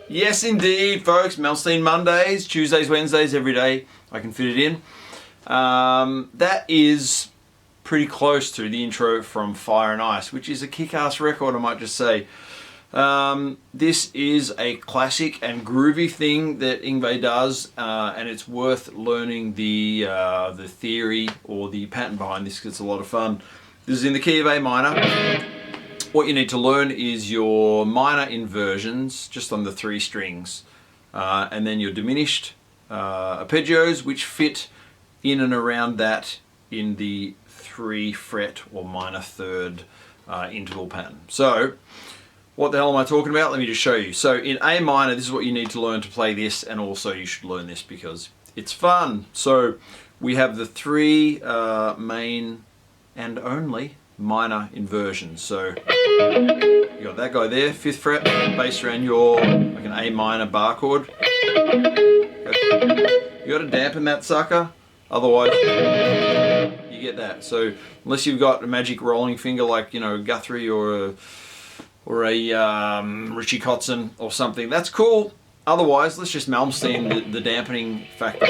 Yes indeed folks, Malmsteen Mondays, Tuesdays, Wednesdays, every day I can fit it in. That is pretty close to the intro from Fire and Ice, which is a kick-ass record, I might just say. This is a classic and groovy thing that Yngwie does, and it's worth learning the theory or the pattern behind this because it's a lot of fun. This is in the key of A minor. What you need to learn is your minor inversions, just on the 3 strings, and then your diminished arpeggios, which fit in and around that in the 3 fret or minor third interval pattern. So, what the hell am I talking about? Let me just show you. So in A minor, this is what you need to learn to play this, and also you should learn this because it's fun. So we have the 3 main and only minor inversions. So you got that guy there, 5th fret, bass around your like an A minor bar chord. You got to dampen that sucker, otherwise you get that. So unless you've got a magic rolling finger like, you know, Guthrie or a Richie Kotzen or something, that's cool. Otherwise, let's just Malmsteen the dampening factor,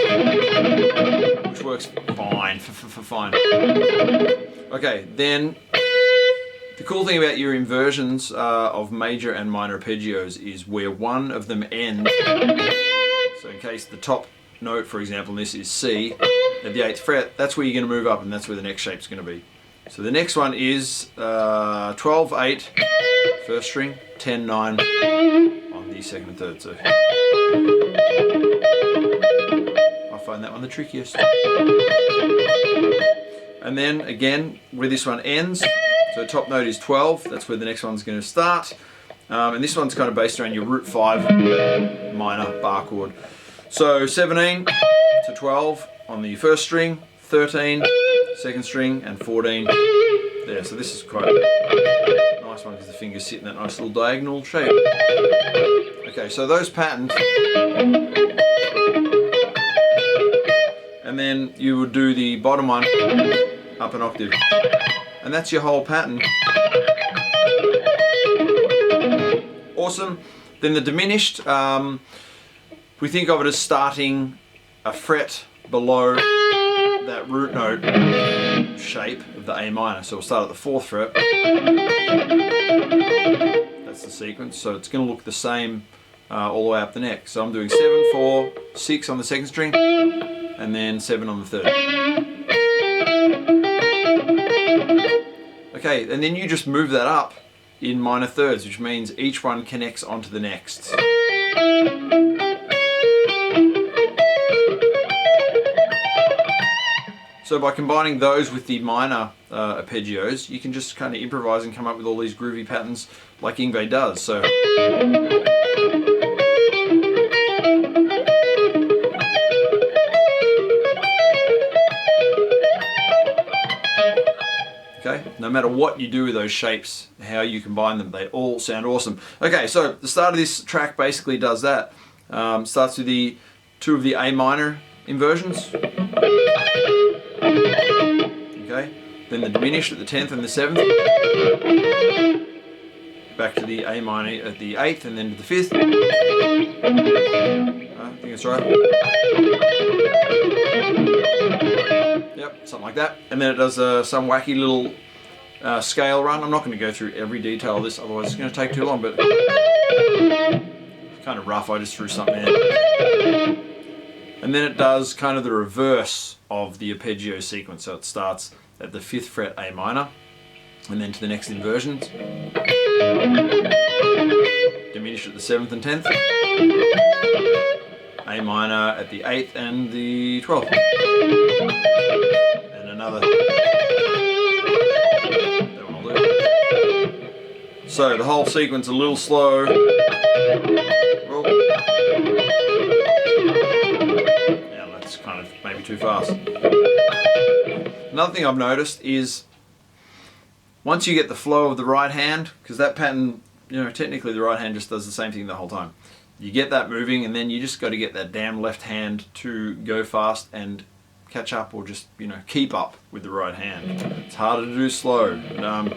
which works fine, fine. Okay, then the cool thing about your inversions of major and minor arpeggios is where one of them ends. So in case the top note, for example, in this is C at the 8th fret, that's where you're going to move up, and that's where the next shape's going to be. So the next one is 12, 8, first string, 10, 9 on the 2nd and 3rd. So I find that one the trickiest. And then again, where this one ends, so top note is 12, that's where the next one's going to start. And this one's kind of based around your root 5 minor bar chord. So 17 to 12 on the 1st string, 13, 2nd string, and 14 there. So this is quite a nice one because the finger's sit in that nice little diagonal shape. Okay, so those patterns. And then you would do the bottom one up an octave. And that's your whole pattern. Awesome. Then the diminished, we think of it as starting a fret below that root note shape of the A minor. So we'll start at the 4th fret. That's the sequence. So it's going to look the same all the way up the neck. So I'm doing 7, 4, 6 on the 2nd string, and then 7 on the 3rd. Okay, and then you just move that up in minor thirds, which means each one connects onto the next. So by combining those with the minor arpeggios, you can just kind of improvise and come up with all these groovy patterns like Yngwie does. So okay, no matter what you do with those shapes, how you combine them, they all sound awesome. Okay, so the start of this track basically does that. Starts with the 2 of the A minor inversions. Okay, then the diminished at the 10th and the 7th. Back to the A minor at the 8th and then to the 5th. I think that's right. Yep, something like that. And then it does some wacky little scale run. I'm not going to go through every detail of this, otherwise it's going to take too long, but kind of rough, I just threw something in. And then it does kind of the reverse of the arpeggio sequence. So it starts at the 5th fret A minor, and then to the next inversions. Diminished at the 7th and 10th. A minor at the 8th and the 12th. And another. That one will do. So the whole sequence a little slow. Roll. Now that's kind of maybe too fast. Another thing I've noticed is once you get the flow of the right hand, because that pattern, you know, technically the right hand just does the same thing the whole time. You get that moving, and then you just got to get that damn left hand to go fast and catch up or just, you know, keep up with the right hand. It's harder to do slow. But,